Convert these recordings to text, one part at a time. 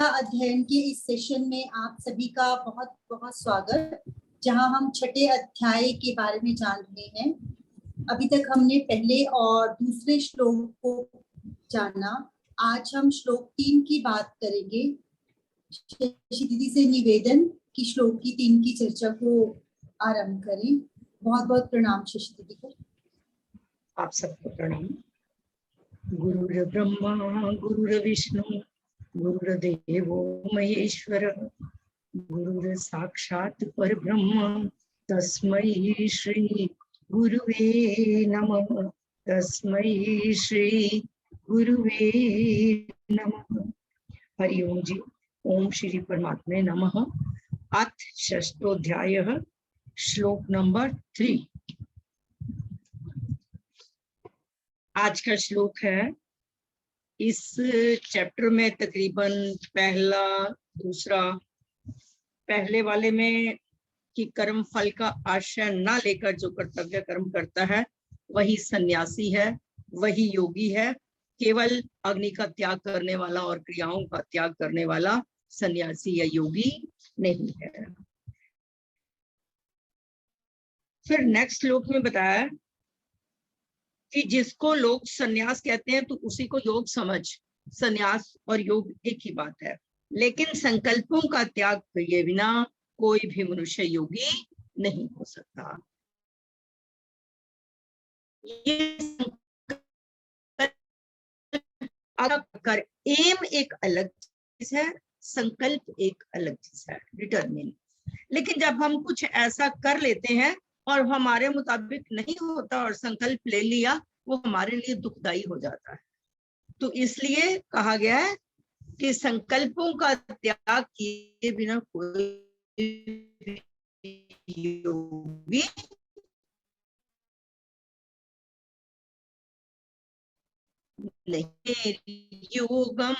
अध्ययन के इस सेशन में आप सभी का बहुत बहुत स्वागत, जहां हम छठे अध्याय के बारे में जान रहे हैं। अभी तक हमने पहले और दूसरे श्लोक को जाना। आज हम श्लोक 3 की बात करेंगे। शशि दीदी से निवेदन कि श्लोक की 3 की चर्चा को आरंभ करें। बहुत बहुत प्रणाम शशि दीदी को। आप सबको प्रणाम। गुरुर् ब्रह्मा गुरुर्विष्णु गुरुर्देवो महेश्वर गुरुर् साक्षात् परब्रह्म तस्मै श्री गुरुवे नमः। तस्मै श्री गुरुवे नमः। हरि ओम जी। ओम श्री परमात्मे नमः। अथ षष्ठोऽध्यायः श्लोक नंबर 3। आज का श्लोक है, इस चैप्टर में तकरीबन पहला दूसरा, पहले वाले में कि कर्म फल का आशय न लेकर जो कर्तव्य कर्म करता है वही सन्यासी है, वही योगी है। केवल अग्नि का त्याग करने वाला और क्रियाओं का त्याग करने वाला सन्यासी या योगी नहीं है। फिर नेक्स्ट श्लोक में बताया कि जिसको लोग सन्यास कहते हैं तो उसी को योग समझ। सन्यास और योग एक ही बात है, लेकिन संकल्पों का त्याग किए बिना कोई भी मनुष्य योगी नहीं हो सकता। ये कर एम एक अलग चीज है, संकल्प एक अलग चीज है, डिटरमिन। लेकिन जब हम कुछ ऐसा कर लेते हैं और हमारे मुताबिक नहीं होता और संकल्प ले लिया, वो हमारे लिए दुखदाई हो जाता है। तो इसलिए कहा गया है कि संकल्पों का त्याग किए बिना कोई योगी नहीं। योगम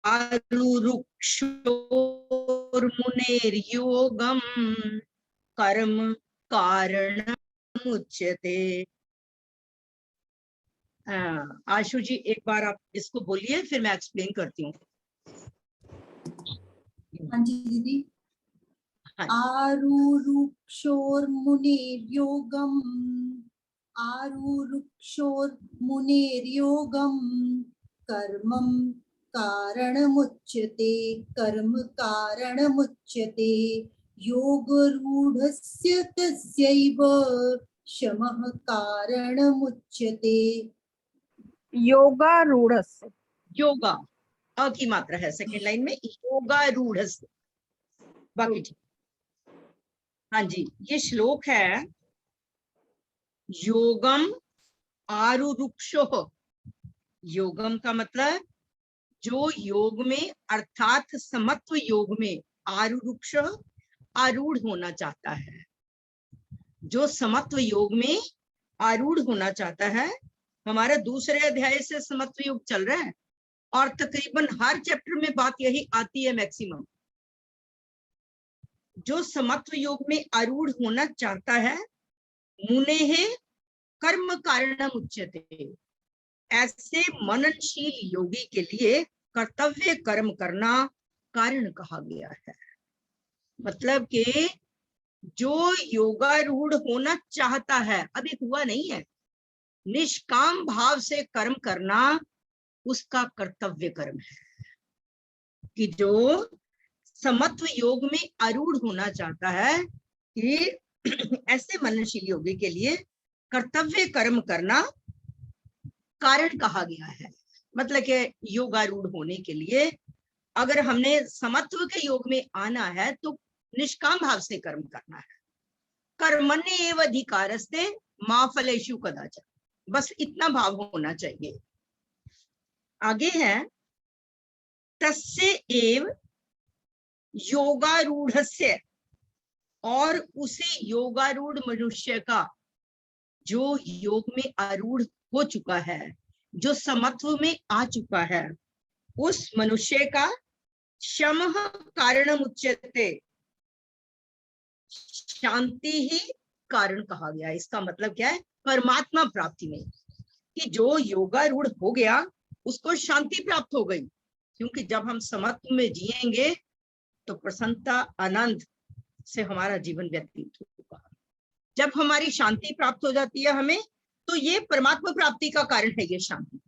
आरुरुक्षोर्मुनेर्योगम कर्म कारणमुच्यते। आशु जी एक बार आप इसको बोलिए, फिर मैं एक्सप्लेन करती हूँ। हाँ जी दीदी। आरुरुक्षोर्मुनेर्योगम आरुरुक्षोर्मुनेर्योगम कर्मं कारणमुच्यते। कर्म कारणमुच्यते। योगरूढस्य तस्यैव शमः कारणमुच्यते। योगारूढ़स्य, योगा अ की मात्रा है सेकंड लाइन में, योगारूढ़स्य बाकी ठीक। हाँ जी, ये श्लोक है योगम आरुरुक्षो। योगम का मतलब जो योग में अर्थात समत्व योग में, आरुरुक्ष आरूढ़ होना चाहता है। जो समत्व योग में आरूढ़ होना चाहता है। हमारा दूसरे अध्याय से समत्व योग चल रहा है और तकरीबन हर चैप्टर में बात यही आती है मैक्सिमम। जो समत्व योग में आरूढ़ होना चाहता है, मुनेः कर्म कारणम उच्यते। ऐसे मननशील योगी के लिए कर्तव्य कर्म करना कारण कहा गया है। मतलब कि जो योगारूढ़ होना चाहता है, अभी हुआ नहीं है, निष्काम भाव से कर्म करना उसका कर्तव्य कर्म है। कि जो समत्व योग में आरूढ़ होना चाहता है, कि ऐसे मननशील योगी के लिए कर्तव्य कर्म करना कारण कहा गया है। मतलब कि योगारूढ़ होने के लिए अगर हमने समत्व के योग में आना है तो निष्काम भाव से कर्म करना है। कर्मण्येव अधिकारस्ते मा फलेषु कदाचन, बस इतना भाव होना चाहिए। आगे है तस्य एव योगारूढ़स्य, और उसी योगारूढ़ मनुष्य का, जो योग में आरूढ़ हो चुका है, जो समत्व में आ चुका है, उस मनुष्य का शमः कारणम उच्यते, शांति ही कारण कहा गया। इसका मतलब क्या है? परमात्मा प्राप्ति में, कि जो योगारूढ़ हो गया उसको शांति प्राप्त हो गई, क्योंकि जब हम समत्व में जिएंगे तो प्रसन्नता, आनंद से हमारा जीवन व्यतीत होगा। जब हमारी शांति प्राप्त हो जाती है हमें, तो ये परमात्मा प्राप्ति का कारण है, ये शांति।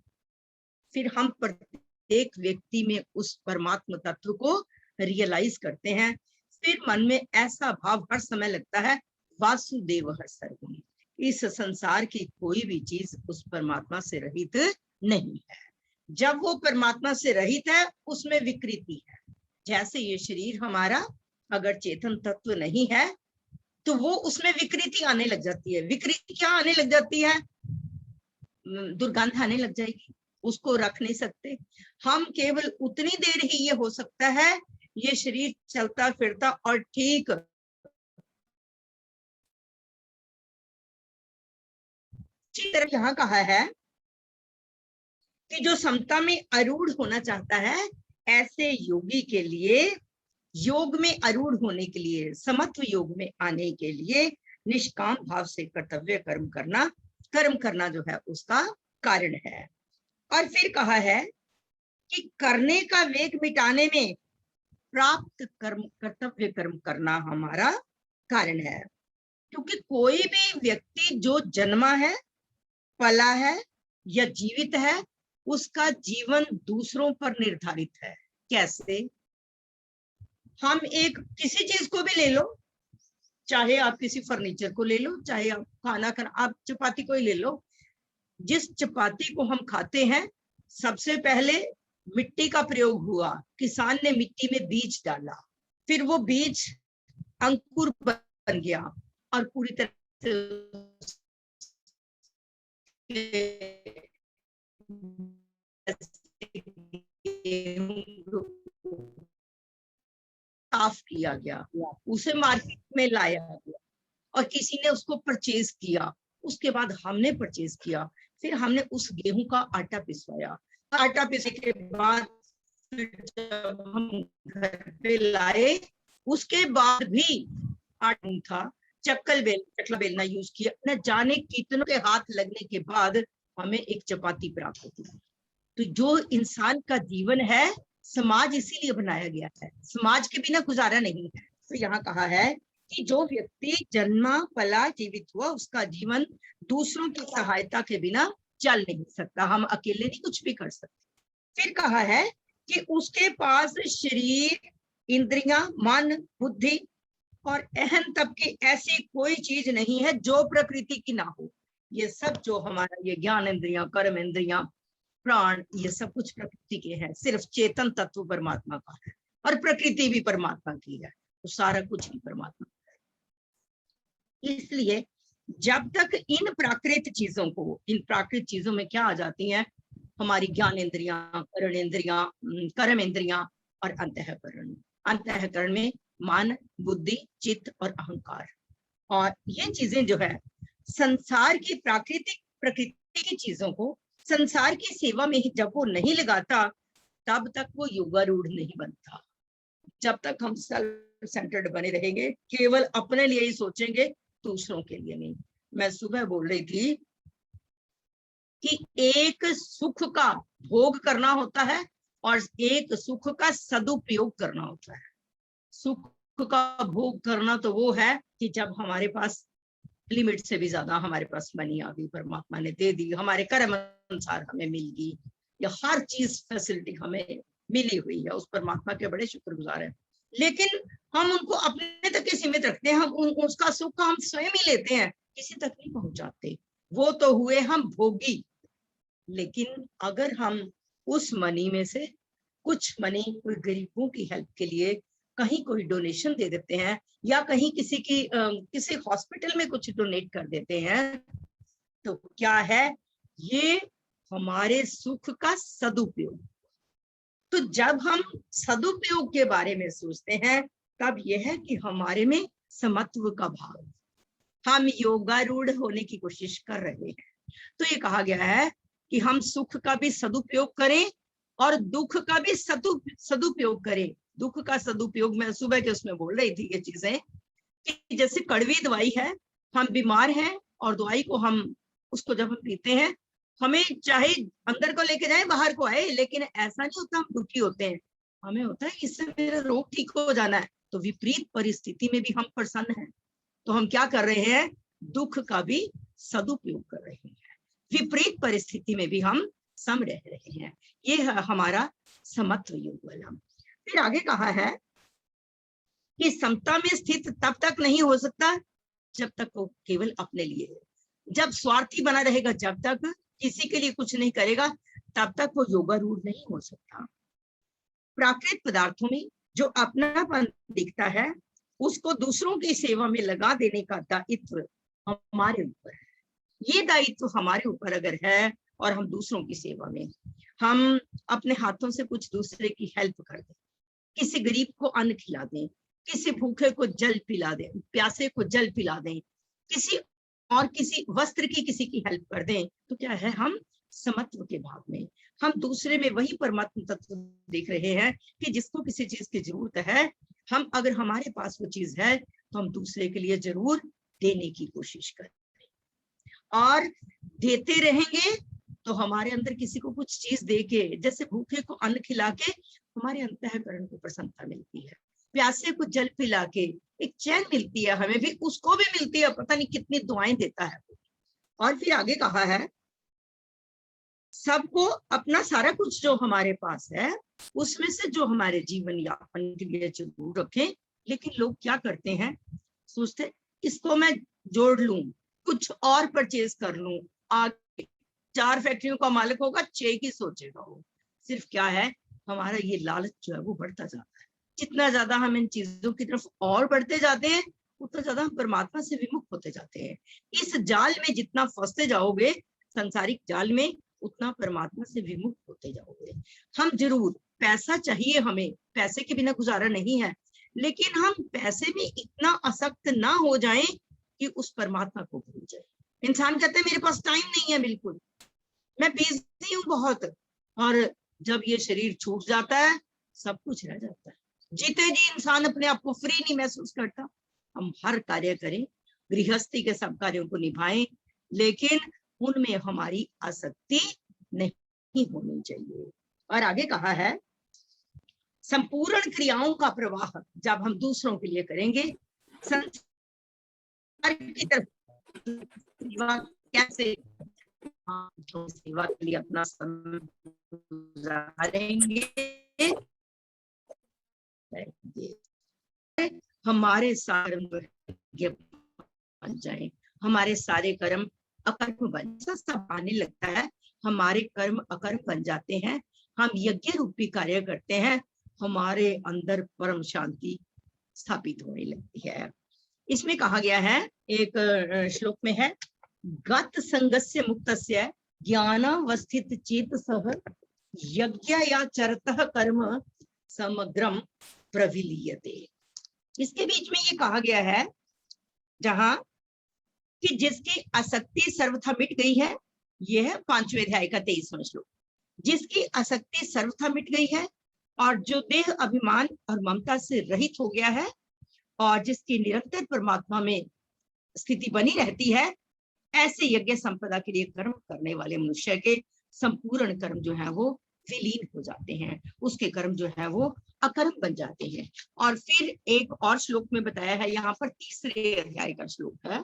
फिर हम प्रत्येक व्यक्ति में उस परमात्मा तत्व को रियलाइज करते हैं। फिर मन में ऐसा भाव हर समय लगता है, वासुदेव हर सर्वम, इस संसार की कोई भी चीज उस परमात्मा से रहित नहीं है। जब वो परमात्मा से रहित है, उसमें विकृति है। जैसे ये शरीर हमारा अगर चेतन तत्व नहीं है, तो वो उसमें विकृति आने लग जाती है। विकृति क्या आने लग जाती है? दुर्गंध आने लग जाएगी, उसको रख नहीं सकते हम। केवल उतनी देर ही ये हो सकता है, ये शरीर चलता फिरता और ठीक इसी तरह यहाँ कहा है कि जो समता में आरूढ़ होना चाहता है, ऐसे योगी के लिए, योग में आरूढ़ होने के लिए, समत्व योग में आने के लिए निष्काम भाव से कर्तव्य कर्म करना जो है उसका कारण है। और फिर कहा है कि करने का वेग मिटाने में प्राप्त कर्तव्य कर्म करना हमारा कारण है। क्योंकि कोई भी व्यक्ति जो जन्मा है, पला है या जीवित है, उसका जीवन दूसरों पर निर्धारित है। कैसे? हम एक किसी चीज को भी ले लो, चाहे आप किसी फर्नीचर को ले लो, चाहे आप खाना आप चपाती को ही ले लो। जिस चपाती को हम खाते हैं, सबसे पहले मिट्टी का प्रयोग हुआ, किसान ने मिट्टी में बीज डाला, फिर वो बीज अंकुर बन गया और पूरी तरह साफ किया गया, उसे मार्केट में लाया गया और किसी ने उसको परचेज किया। उसके बाद हमने परचेज किया, फिर हमने उस गेहूं का आटा पिसवाया। आटा पिसने के बाद जब हम घर पे लाए, उसके बाद भी आटा था, चकला बेलना यूज किया, न जाने कितनों के हाथ लगने के बाद हमें एक चपाती प्राप्त होती है। तो जो इंसान का जीवन है, समाज इसीलिए बनाया गया है, समाज के बिना गुजारा नहीं है। तो यहाँ कहा है कि जो व्यक्ति जन्मा पला जीवित हुआ, उसका जीवन दूसरों की सहायता के बिना चल नहीं सकता, हम अकेले नहीं कुछ भी कर सकते। फिर कहा है कि उसके पास शरीर, इंद्रियां, मन, बुद्धि और अहम तक की ऐसी कोई चीज नहीं है जो प्रकृति की ना हो। ये सब जो हमारा ये ज्ञान इंद्रियां, कर्म इंद्रियां, प्राण, ये सब कुछ प्रकृति के हैं। सिर्फ चेतन तत्व परमात्मा का है और प्रकृति भी परमात्मा की है, तो सारा कुछ ही परमात्मा का है। इसलिए जब तक इन प्राकृत चीजों को, इन प्राकृत चीजों में क्या आ जाती हैं? हमारी ज्ञान इंद्रियां, करण इंद्रियां, कर्म इंद्रियां और अंतःकरण। अंतःकरण में मन, बुद्धि, चित्त और अहंकार। और ये चीजें जो है संसार की प्राकृतिक प्रकृति की चीजों को संसार की सेवा में ही जब वो नहीं लगाता, तब तक वो योगारूढ़ नहीं बनता। जब तक हम सेल्फ सेंटर्ड बने रहेंगे, केवल अपने लिए ही सोचेंगे, दूसरों के लिए नहीं। मैं सुबह बोल रही थी कि एक सुख का भोग करना होता है और एक सुख का सदुपयोग करना होता है। सुख का भोग करना तो वो है कि जब हमारे पास लिमिट से भी ज्यादा हमारे पास मनी आ गई, परमात्मा ने दे दी, हमारे कर्म अनुसार हमें मिल गई, या हर चीज फैसिलिटी हमें मिली हुई है, उस परमात्मा के बड़े शुक्रगुजार हैं। लेकिन हम उनको अपने तक ही सीमित रखते हैं, हम उसका सुख हम स्वयं ही लेते हैं, किसी तक नहीं पहुंचाते। वो तो हुए हम भोगी। लेकिन अगर हम उस मनी में से कुछ मनी कोई गरीबों की हेल्प के लिए कहीं कोई डोनेशन दे देते हैं, या कहीं किसी हॉस्पिटल में कुछ डोनेट कर देते हैं, तो क्या है? ये हमारे सुख का सदुपयोग। तो जब हम सदुपयोग के बारे में सोचते हैं, तब यह है कि हमारे में समत्व का भाव, हम योगारूढ़ होने की कोशिश कर रहे हैं। तो ये कहा गया है कि हम सुख का भी सदुपयोग करें और दुख का भी सदुपयोग करें। दुख का सदुपयोग मैं सुबह के उसमें बोल रही थी ये चीजें, कि जैसे कड़वी दवाई है, हम बीमार हैं और दवाई को हम उसको जब हम पीते हैं, हमें चाहे अंदर को लेके जाए बाहर को आए, लेकिन ऐसा नहीं होता हम दुखी होते हैं, हमें होता है इससे मेरा रोग ठीक हो जाना है। तो विपरीत परिस्थिति में भी हम प्रसन्न हैं, तो हम क्या कर रहे हैं, दुख का भी सदुपयोग कर रहे हैं, विपरीत परिस्थिति में भी हम सम रह रहे हैं। ये है हमारा समत्व योग वाला। फिर आगे कहा है कि समता में स्थित तब तक नहीं हो सकता जब तक वो केवल अपने लिए है। जब स्वार्थी बना रहेगा, जब तक किसी के लिए कुछ नहीं करेगा, तब तक वो योगारूढ़ नहीं हो सकता। प्राकृतिक पदार्थों में जो अपनापन दिखता है, उसको दूसरों की सेवा में लगा देने का दायित्व हमारे ऊपर है। ये दायित्व हमारे ऊपर अगर है और हम दूसरों की सेवा में, हम अपने हाथों से कुछ दूसरे की हेल्प कर दें, किसी गरीब को अन्न खिला दें, किसी भूखे को जल पिला दें, प्यासे को जल पिला दें, किसी वस्त्र की किसी की हेल्प कर दें, तो क्या है, हम समत्व के भाव में, हम दूसरे में वही परमात्मा तत्व देख रहे हैं कि जिसको किसी चीज की जरूरत है, हम अगर हमारे पास वो चीज है तो हम दूसरे के लिए जरूर देने की कोशिश करें, और देते रहेंगे तो हमारे अंदर किसी को कुछ चीज दे के, जैसे भूखे को अन्न खिला के हमारे अंतःकरण को प्रसन्नता मिलती है, प्यासे को जल पिला के एक चैन मिलती है, हमें भी उसको भी मिलती है, पता नहीं कितनी दुआएं देता है। और फिर आगे कहा है, सबको अपना सारा कुछ जो हमारे पास है उसमें से जो हमारे जीवन यापन के लिए जरूर रखें। लेकिन लोग क्या करते हैं, सोचते इसको मैं जोड़ लूं, कुछ और परचेज कर लूं, आगे 4 फैक्ट्रियों का मालिक होगा, 6 की सोचेगा वो। सिर्फ क्या है, हमारा ये लालच जो है वो बढ़ता जाता है। जितना ज्यादा हम इन चीजों की तरफ और बढ़ते जाते हैं, उतना ज्यादा हम परमात्मा से विमुख होते जाते हैं। इस जाल में जितना फंसते जाओगे, संसारिक जाल में, उतना परमात्मा से विमुख होते जाओगे। हम जरूर, पैसा चाहिए हमें, पैसे के बिना गुजारा नहीं है, लेकिन हम पैसे में इतना आसक्त ना हो जाएं कि उस परमात्मा को भूल जाए। इंसान कहते हैं मेरे पास टाइम नहीं है, बिल्कुल मैं बिजी हूँ बहुत, और जब ये शरीर छूट जाता है सब कुछ रह जाता है। जीते जी इंसान अपने आप को फ्री नहीं महसूस करता। हम हर कार्य करें, गृहस्थी के सब कार्यों को निभाएं, लेकिन उनमें हमारी आसक्ति नहीं होनी चाहिए। और आगे कहा है, संपूर्ण क्रियाओं का प्रवाह जब हम दूसरों के लिए करेंगे, संसार की तरफ सेवा कैसे, तो सेवा के लिए अपना समय गुजारेंगे, हमारे सारे बन जाए, हमारे सारे कर्म अकर्म बन, सब आने लगता है, हमारे कर्म अकर्म बन जाते हैं, हम यज्ञ रूपी कार्य करते हैं, हमारे अंदर परम शांति स्थापित होने लगती है। इसमें कहा गया है, एक श्लोक में है, गत संगस्य मुक्तस्य ज्ञानावस्थित चेतसः यज्ञयाचरतः कर्म समग्रम प्रविलीयते। इसके बीच में ये कहा गया है, जहां कि जिसकी आसक्ति सर्वथा मिट गई है, यह है 5वें अध्याय का 23वां श्लोक, जिसकी आसक्ति सर्वथा मिट गई है और जो देह अभिमान और ममता से रहित हो गया है और जिसकी निरंतर परमात्मा में स्थिति बनी रहती है, ऐसे यज्ञ संपदा के लिए कर्म करने वाले मनुष्य के संपूर्ण कर्म जो है वो विलीन हो जाते हैं, उसके कर्म जो है वो अकर्म बन जाते हैं। और फिर एक और श्लोक में बताया है, यहाँ पर 3रे अध्याय का श्लोक है,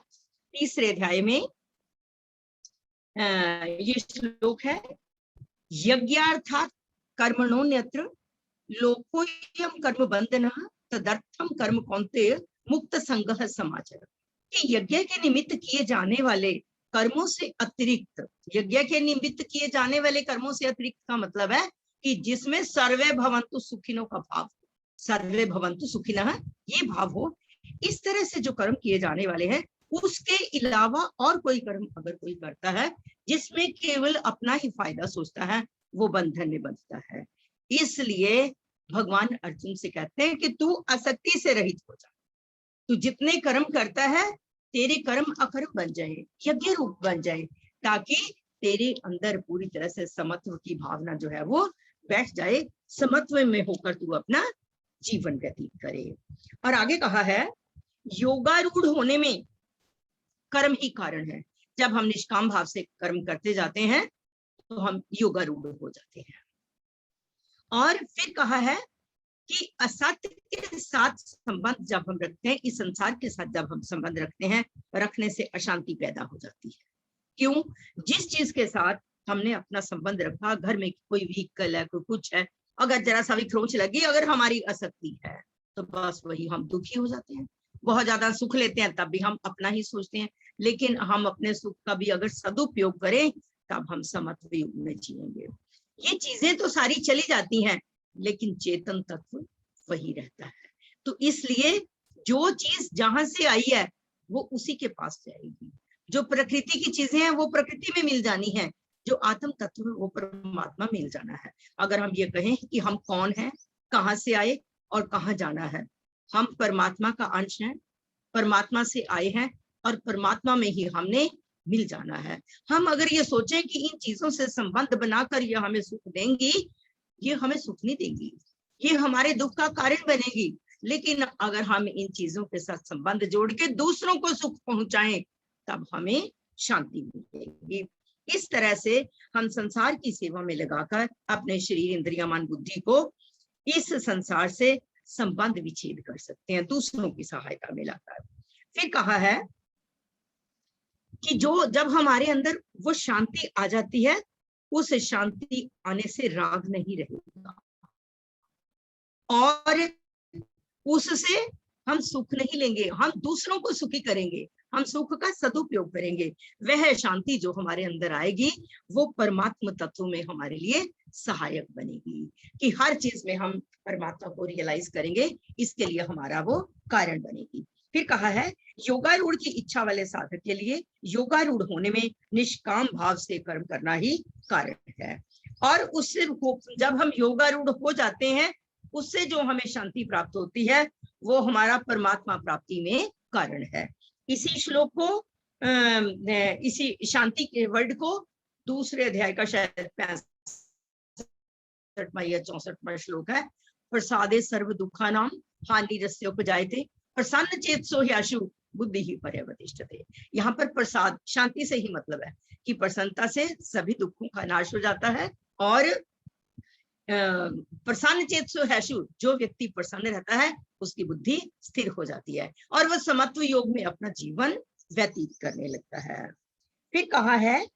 3रे अध्याय में ये श्लोक है, यज्ञार्थात् कर्मणोन्यत्र लोकोयम कर्म बंधनः तदर्थम कर्म कौन्तेय मुक्त संगः समाचर। कि यज्ञ के निमित्त किए जाने वाले कर्मों से अतिरिक्त, यज्ञ के निमित्त किए जाने वाले कर्मों से अतिरिक्त का मतलब है कि जिसमें सर्वे भवन्तु सुखिनो का भाव, सर्वे भवन्तु सुखिनः ये भाव हो, इस तरह से जो कर्म किए जाने वाले हैं, उसके अलावा और कोई कर्म अगर कोई करता है जिसमें केवल अपना ही फायदा सोचता है, वो बंधन में बंधता है। इसलिए भगवान अर्जुन से कहते हैं कि तू आसक्ति से रहित हो जा, तू जितने कर्म करता है तेरे कर्म अकर्म बन जाए, यज्ञ रूप बन जाए, ताकि तेरे अंदर पूरी तरह से समत्व की भावना जो है वो बैठ जाए, समत्व में होकर तू अपना जीवन व्यतीत करे। और आगे कहा है, योगारूढ़ होने में कर्म ही कारण है। जब हम निष्काम भाव से कर्म करते जाते हैं तो हम योगारूढ़ हो जाते हैं। और फिर कहा है कि असत्य के साथ संबंध जब हम रखते हैं, इस संसार के साथ जब हम संबंध रखते हैं, रखने से अशांति पैदा हो जाती है। क्यों? जिस चीज के साथ हमने अपना संबंध रखा, घर में कोई व्हीकल है, कोई कुछ है, अगर जरा सा भी खरोंच लगी, अगर हमारी आसक्ति है, तो बस वही हम दुखी हो जाते हैं। बहुत ज्यादा सुख लेते हैं तब भी हम अपना ही सोचते हैं, लेकिन हम अपने सुख का भी अगर सदुपयोग करें तब हम समत्व युग में जिएंगे। ये चीजें तो सारी चली जाती हैं, लेकिन चेतन तत्व वही रहता है। तो इसलिए जो चीज जहां से आई है वो उसी के पास जाएगी। जो प्रकृति की चीजें हैं वो प्रकृति में मिल जानी है, जो आत्म तत्व है वो परमात्मा मिल जाना है। अगर हम ये कहें कि हम कौन हैं, कहाँ से आए और कहाँ जाना है, हम परमात्मा का अंश हैं, परमात्मा से आए हैं और परमात्मा में ही हमने मिल जाना है। हम अगर ये सोचें कि इन चीजों से संबंध बनाकर ये हमें सुख देंगी, ये हमें सुख नहीं देंगी, ये हमारे दुख का कारण बनेगी। लेकिन अगर हम इन चीजों के साथ संबंध जोड़ के दूसरों को सुख पहुंचाएं तब हमें शांति मिलेगी। इस तरह से हम संसार की सेवा में लगाकर अपने शरीर, इंद्रिया, मन, बुद्धि को इस संसार से संबंध विच्छेद कर सकते हैं, दूसरों की सहायता में लाकर। फिर कहा है कि जो जब हमारे अंदर वो शांति आ जाती है, उस शांति आने से राग नहीं रहेगा और उससे हम सुख नहीं लेंगे, हम दूसरों को सुखी करेंगे, हम सुख का सदुपयोग करेंगे। वह शांति जो हमारे अंदर आएगी वो परमात्मा तत्व में हमारे लिए सहायक बनेगी कि हर चीज में हम परमात्मा को रियलाइज करेंगे, इसके लिए हमारा वो कारण बनेगी। फिर कहा है, योगारूढ़ की इच्छा वाले साधक के लिए योगारूढ़ होने में निष्काम भाव से कर्म करना ही कारण है। और उससे जब हम योगारूढ़ हो जाते हैं, उससे जो हमें शांति प्राप्त होती है वो हमारा परमात्मा प्राप्ति में कारण है। इसी श्लोक को इसी शांति के वर्ड को दूसरे अध्याय का शायद 65वां या 64वां श्लोक है, प्रसादे सर्व दुखा नाम हानि रस्य उपजायते प्रसन्न चेतसो ह्याशु बुद्धि ही पर्यवतिष्ठते। यहाँ पर प्रसाद शांति से ही मतलब है कि प्रसन्नता से सभी दुखों का नाश हो जाता है और प्रसन्न चेतसो ह्याशु, जो व्यक्ति प्रसन्न रहता है उसकी बुद्धि स्थिर हो जाती है और वह समत्व योग में अपना जीवन व्यतीत करने लगता है। फिर कहा है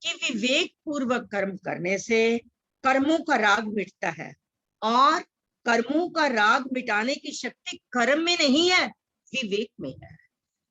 कि विवेक पूर्वक कर्म करने से कर्मों का राग मिटता है और कर्मों का राग मिटाने की शक्ति कर्म में नहीं है, विवेक में है।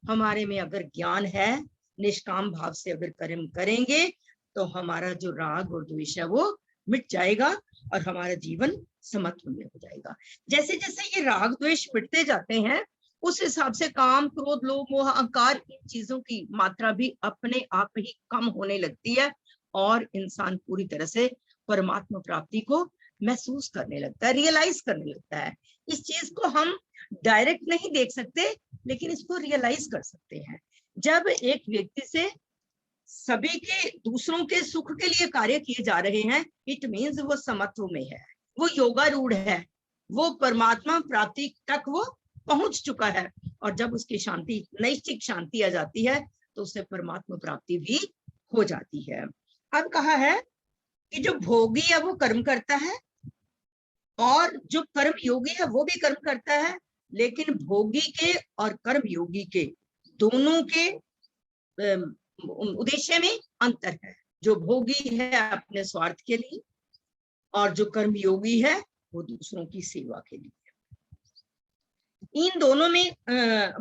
हमारे में अगर ज्ञान है, निष्काम भाव से अगर कर्म करेंगे तो हमारा जो राग और द्वेष है वो मिट जाएगा और हमारा जीवन समत्व में हो जाएगा। जैसे जैसे ये राग द्वेष मिटते जाते हैं उस हिसाब से काम, क्रोध, लोभ, मोह, अहंकार, इन चीजों की मात्रा भी अपने आप ही कम होने लगती है और इंसान पूरी तरह से परमात्मा प्राप्ति को महसूस करने लगता है, रियलाइज करने लगता है। इस चीज को हम डायरेक्ट नहीं देख सकते, लेकिन इसको रियलाइज कर सकते हैं। जब एक व्यक्ति से सभी के दूसरों के सुख के लिए कार्य किए जा रहे हैं, इट मीन्स वो समत्व में है, वो योगारूढ़ है, वो परमात्मा प्राप्ति तक वो पहुंच चुका है। और जब उसकी शांति, नैष्ठिक शांति आ जाती है तो उसे परमात्मा प्राप्ति भी हो जाती है। अब कहा है कि जो भोगी है वो कर्म करता है और जो कर्म योगी है वो भी कर्म करता है, लेकिन भोगी के और कर्म योगी के दोनों के उद्देश्य में अंतर है। जो भोगी है अपने स्वार्थ के लिए और जो कर्म योगी है वो दूसरों की सेवा के लिए। इन दोनों में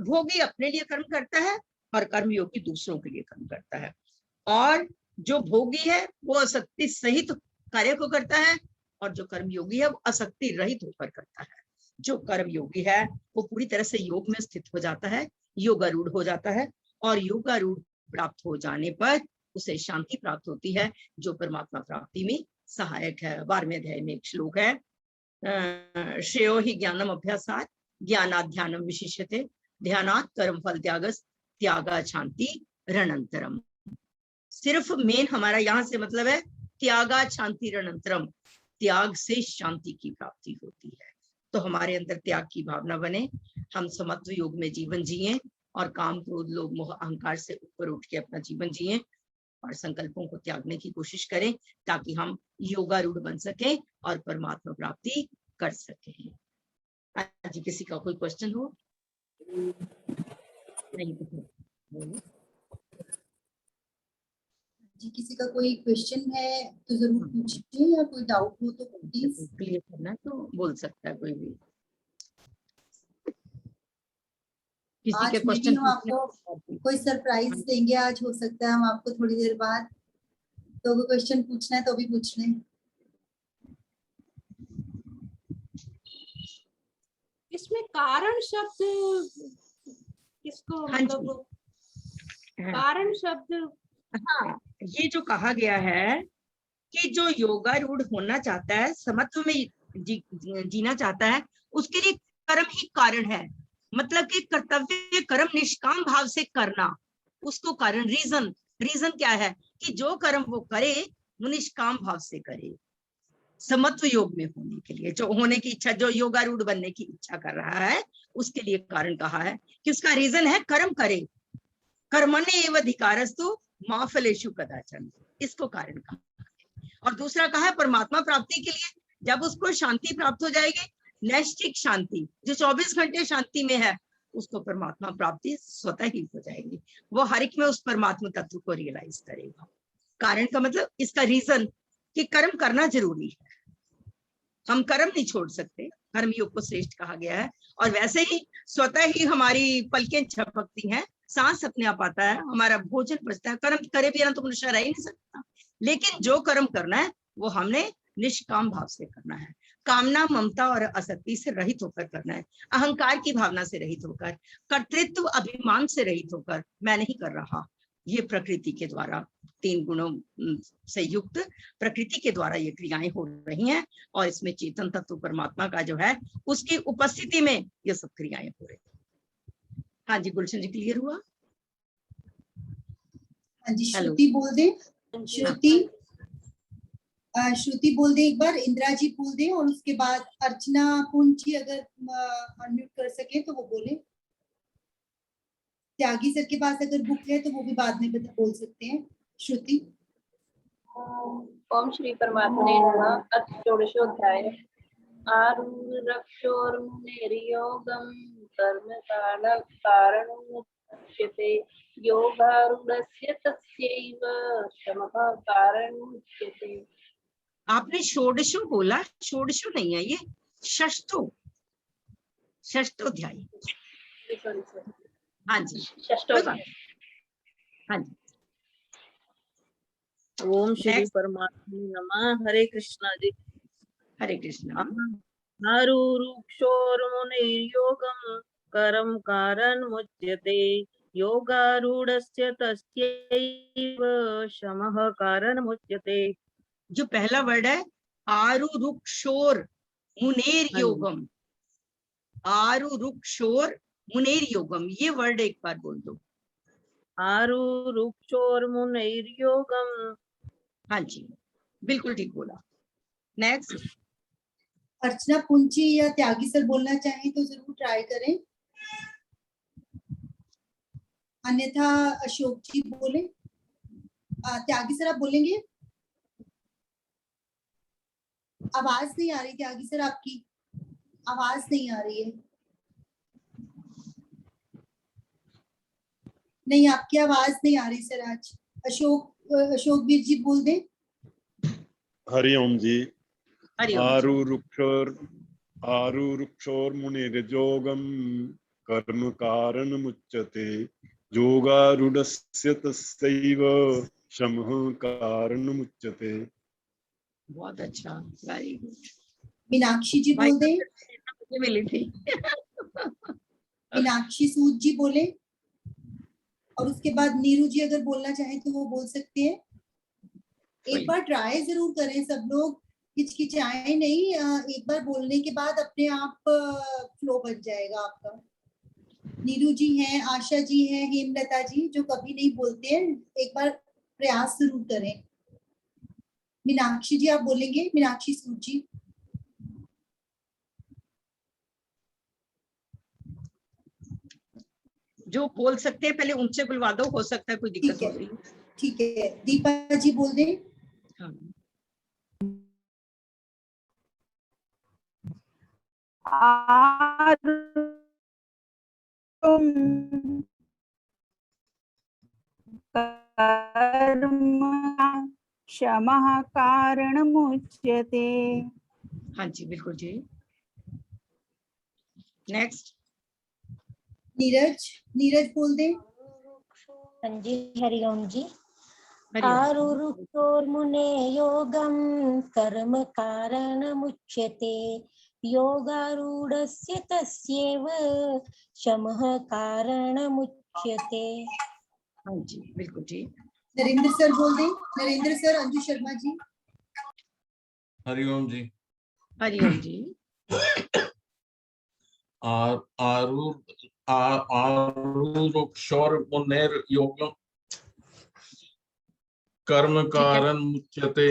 भोगी अपने लिए कर्म करता है और कर्मयोगी दूसरों के लिए कर्म करता है। और जो भोगी है वो आसक्ति सहित कार्य को करता है और जो कर्मयोगी है वो आसक्ति रहित होकर करता है। जो कर्मयोगी है वो पूरी तरह से योग में स्थित हो जाता है, योगारूढ़ हो जाता है और योगारूढ़ प्राप्त हो जाने पर उसे शांति प्राप्त होती है जो परमात्मा प्राप्ति में सहायक है। 12वें अध्याय में एक श्लोक है, श्रेयो हि ज्ञानम अभ्यासात् ज्ञानात् ध्यानम विशिष्यते ध्यानात् कर्म फल त्यागात् शांति रणंतरम। सिर्फ मेन हमारा यहाँ से मतलब है त्यागा शांतिरनंतरम, त्याग से शांति की प्राप्ति होती है। तो हमारे अंदर त्याग की भावना बने, हम समत्व योग में जीवन जिए और काम क्रोध लोभ मोह अहंकार से ऊपर उठ के अपना जीवन जिए और संकल्पों को त्यागने की कोशिश करें ताकि हम योगारूढ़ बन सके और परमात्मा प्राप्ति कर सके। आज किसी का कोई क्वेश्चन हो? नहीं तो बोलो। जी किसी का कोई क्वेश्चन है तो जरूर पूछिए, या कोई डाउट हो तो प्लीज। क्लियर करना है तो बोल सकता है कोई भी। किसी के आज मैं भी क्वेश्चन हम आपको कोई सरप्राइज देंगे, आज हो सकता है हम आपको थोड़ी देर बाद, तो अगर क्वेश्चन पूछना है तो भी पूछ लें। इसमें कारण शब्द किसको, हाँ मतलब कारण शब्द, हाँ, ये जो कहा गया है कि जो योगारूढ़ होना चाहता है, समत्व में जीना चाहता है, उसके लिए कर्म ही कारण है। मतलब कि कर्तव्य कर्म निष्काम भाव से करना, उसको कारण, रीजन क्या है कि जो कर्म वो करे वो निष्काम भाव से करे। समत्व योग में होने के लिए, जो होने की इच्छा, जो योगारूढ़ बनने की इच्छा कर रहा है, उसके लिए कारण कहा है कि उसका रीजन है कर्म करे, कर्मण्य एव अधिकारस्तु मा फलेषु कदाचन, इसको कारण कहा। और दूसरा कहा है परमात्मा प्राप्ति के लिए, जब उसको शांति प्राप्त हो जाएगी, नैष्ठिक शांति, जो 24 घंटे शांति में है, उसको परमात्मा प्राप्ति स्वतः ही हो जाएगी। वो हर एक में उस परमात्मा तत्व को रियलाइज करेगा। कारण का मतलब इसका रीजन कि कर्म करना जरूरी है, हम कर्म नहीं छोड़ सकते, कर्म योग को श्रेष्ठ कहा गया है। और वैसे ही स्वतः ही हमारी पलकें झपकती हैं, सांस अपने आप आता है, हमारा भोजन पचता है, कर्म करे बिना तो मनुष्य रह ही नहीं सकता। लेकिन जो कर्म करना है वो हमने निष्काम भाव से करना है, कामना ममता और असक्ति से रहित होकर करना है, अहंकार की भावना से रहित होकर, कर्तृत्व अभिमान से रहित होकर, मैं नहीं कर रहा, ये प्रकृति के द्वारा, 3 गुणों से युक्त प्रकृति के द्वारा ये क्रियाएं हो रही हैं, और इसमें चेतन तत्व परमात्मा का जो है उसकी उपस्थिति में ये सब क्रियाएं हो रही हैं। हाँ जी गुलशन जी, क्लियर हुआ? हाँ जी, श्रुति बोल दे, श्रुति बोल दे एक बार, इंदिरा जी बोल दे, और उसके बाद अर्चना पुंज जी अगर अनम्यूट कर सके तो वो बोले। त्यागी सर के पास अगर बुक है तो वो भी बाद में बोल सकते हैं। श्रुति। ओम श्री परमात्मने नमः। अथ षोडशोऽध्याय। आरूढक्षोर्मुनेर्योगं कर्म कारणमुच्यते, योगारूढस्य तस्यैव शमः कारणमुच्यते। आपने षोडशो बोला, षोडशो नहीं है, ये षष्ठोध्याय। हाँ जी, षष्ठोध्याय। हाँ जी। ओम श्री परमात्मा नमः। हरे कृष्णा जी। हरे कृष्णा। आरूरुक्षोर्मुनिर्योगं कर्म कारणमुच्यते, योगारूढस्य तस्यैव शमः कारणमुच्यते। जो पहला वर्ड है आरूरुक्षोर मुनेर योगम, आरूरुक्षोर मुनेर योगम, ये वर्ड एक बार बोल दो। आरूरुक्षोर्मुनिर्योगं। हाँ जी, बिल्कुल ठीक बोला। नेक्स्ट। अर्चना पुंजी या त्यागी सर बोलना चाहें तो जरूर ट्राई करें, अन्यथा अशोक जी बोले। त्यागी सर आप बोलेंगे? आवाज नहीं आ रही त्यागी सर, आपकी आवाज नहीं आ रही है। नहीं, आपकी आवाज नहीं आ रही सर आज। अशोक वीर जी बोल दें। हरिओम जी। आरूरुक्षोर्मुनिर्योगं कर्म कारणमुच्यते, योगारूढस्य तस्यैव शमः कारणमुच्यते। बहुत अच्छा, वेरी गुड। मीनाक्षी जी बोल दें। मिली थी। मीनाक्षी सूद जी बोले, और उसके बाद नीरू जी अगर बोलना चाहें तो वो बोल सकते हैं। एक बार ट्राई जरूर करें सब लोग, हिचकिचाएं नहीं, एक बार बोलने के बाद अपने आप फ्लो बन जाएगा आपका। नीरू जी हैं, आशा जी हैं, हेमलता जी जो कभी नहीं बोलते हैं, एक बार प्रयास जरूर करें। मीनाक्षी जी आप बोलेंगे? मीनाक्षी सूद जी। जो बोल सकते हैं पहले उनसे बुलवा दो, हो सकता है कोई दिक्कत ठीक है, हो रही है। ठीक है। दीपा जी बोल दें। हाँ। क्षमः कारणमुच्यते। हाँ जी बिल्कुल जी। नेक्स्ट नीरज, नीरज बोल दें। हाँ जी, हरिओम जी। हरिओम। आरुरुक्षोर्मुने योगं कर्म कारणमुच्यते, योगारूढस्य तस्यैव शमः कारणमुच्यते। हाँ जी बिल्कुल जी। नरेंद्र सर बोल दें। नरेंद्र सर, अंजू शर्मा जी। हरिओम जी। हरिओम जी। आरुरुक्षोर्मुनेर् योगं कर्म कारण मुच्यते,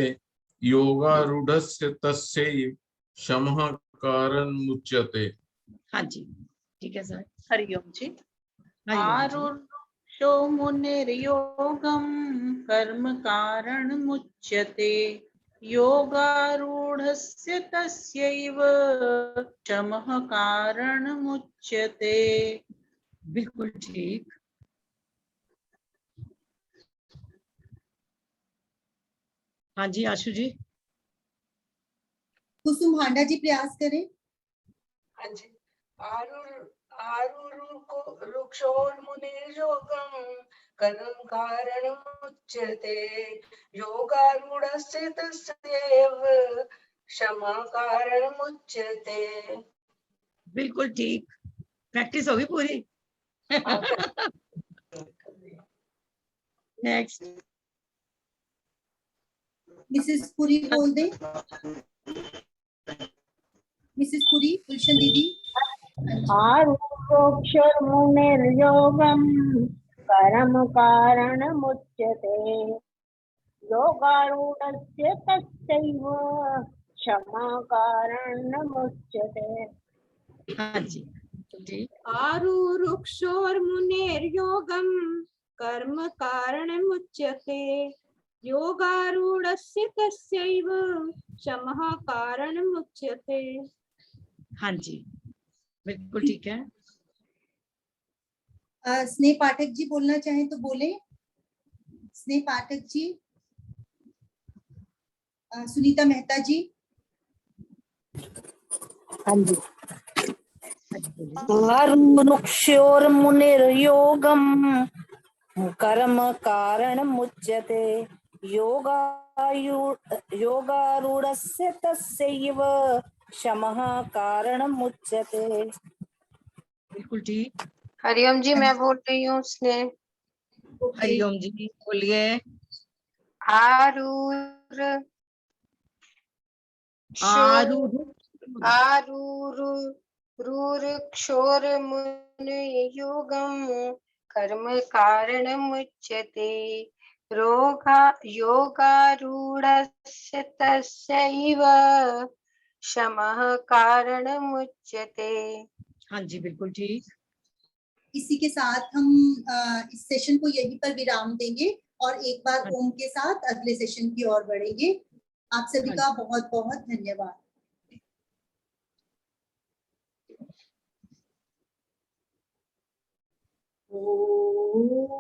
योगारूढ़स्य तस्यैव शमः कारण मुच्यते। हाँ जी ठीक है सर। हरिओम जी। हरिओम जी। आरुषो मुनिर्योगं कर्म कारणमुच्यते, योगारूढस्य तस्यैव शमः कारणमुच्यते। बिल्कुल ठीक। हाँ जी आशु जी। कुसुम हांडा जी प्रयास करें। हाँ जी। आरुरुक्षोर्मुनिर्योगं कर्म कारणमुच्यते, योगारूढस्य तस्यैव शमः कारणमुच्यते। बिल्कुल ठीक। प्रैक्टिस होगी पूरी। नेक्स्ट मिसेस पुरी बोल दें। मिसेस पुरी, गुलशन दीदी। आरुरुक्षोर्मुनिर्योगं कर्म कारणमुच्यते, योगारूढस्य तस्यैव क्षमा कारणमुच्यते। हाँ जी ठीक। आरुरुक्षोर्मुनेर्योगं कर्म कारणमुच्यते, योगारूढस्य तस्यैव शमः कारणमुच्यते। हाँ जी बिल्कुल ठीक है। स्नेह पाठक जी बोलना चाहें तो बोले। स्नेह पाठक जी। सुनीता मेहता जी। हाँ जी। आरुरुक्षोर्मुनिर्योगं कर्म कारणमुच्यते, योगारूढस्य तस्यैव शमः कारणमुच्यते। बिल्कुल ठीक। हरिओम जी, मैं बोल रही हूँ स्नेह। हरिओम जी बोलिए। आरूर आरूरुक्षोर्मुनियोगं कर्म कारणमुच्यते, योगारूढस्य तस्यैव शमः कारणमुच्यते। हाँ जी बिल्कुल ठीक। इसी के साथ हम इस सेशन को यहीं पर विराम देंगे और एक बार ओम के साथ अगले सेशन की ओर बढ़ेंगे। आप सभी का बहुत बहुत धन्यवाद। ओम